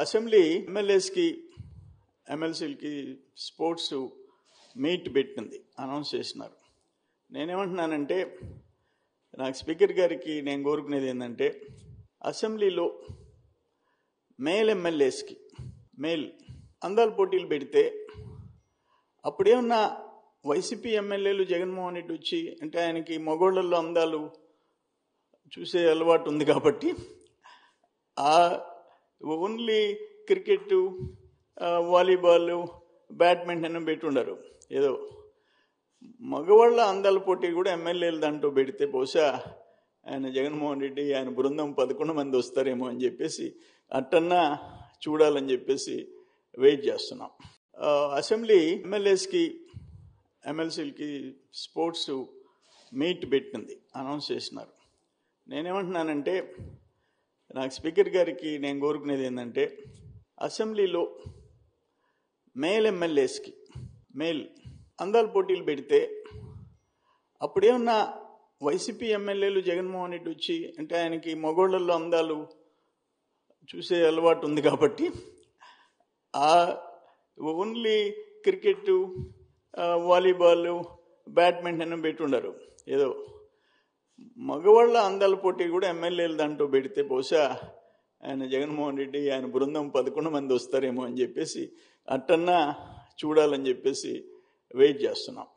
Assembly ఎమ్మెల్యేస్కి ఎమ్మెల్సీలకి sports meet పెట్టింది, announce చేసినారు. నేనేమంటున్నానంటే, నాకు స్పీకర్ గారికి నేను కోరుకునేది ఏంటంటే, అసెంబ్లీలో మేల్ ఎమ్మెల్యేస్కి అందాల పోటీలు పెడితే అప్పుడేమన్నా వైసీపీ ఎమ్మెల్యేలు జగన్మోహన్ రెడ్డి వచ్చి, అంటే ఆయనకి మగోళ్ళల్లో అందాలు చూసే అలవాటు ఉంది కాబట్టి ఓన్లీ క్రికెట్, వాలీబాల్, బ్యాడ్మింటన్ పెట్టుండరు. ఏదో మగవాళ్ళ అందాల పోటీ కూడా ఎమ్మెల్యేలు దాంట్లో పెడితే బహుశా ఆయన జగన్మోహన్ రెడ్డి ఆయన బృందం 11 మంది వస్తారేమో అని చెప్పేసి అట్టన్నా చూడాలని చెప్పేసి వెయిట్ చేస్తున్నాం. అసెంబ్లీ ఎమ్మెల్యేస్కి ఎమ్మెల్సీలకి స్పోర్ట్స్ మీట్ పెట్టింది, అనౌన్స్ చేసినారు. నేనేమంటున్నానంటే, నాకు స్పీకర్ గారికి నేను కోరుకునేది ఏంటంటే, అసెంబ్లీలో మేల్ ఎమ్మెల్యేస్కి అందాల పోటీలు పెడితే అప్పుడేమన్నా వైసీపీ ఎమ్మెల్యేలు జగన్మోహన్ రెడ్డి వచ్చి, అంటే ఆయనకి మగోళ్ళల్లో అందాలు చూసే అలవాటు ఉంది కాబట్టి ఓన్లీ క్రికెట్, వాలీబాల్, బ్యాడ్మింటన్ పెట్టుండరు. ఏదో మగవాళ్ళ అందాల పోటీ కూడా ఎమ్మెల్యేలు దాంట్లో పెడితే బహుశా ఆయన జగన్మోహన్ రెడ్డి ఆయన బృందం 11 మంది వస్తారేమో అని చెప్పేసి అట్టన్నా చూడాలని చెప్పేసి వెయిట్ చేస్తున్నాం.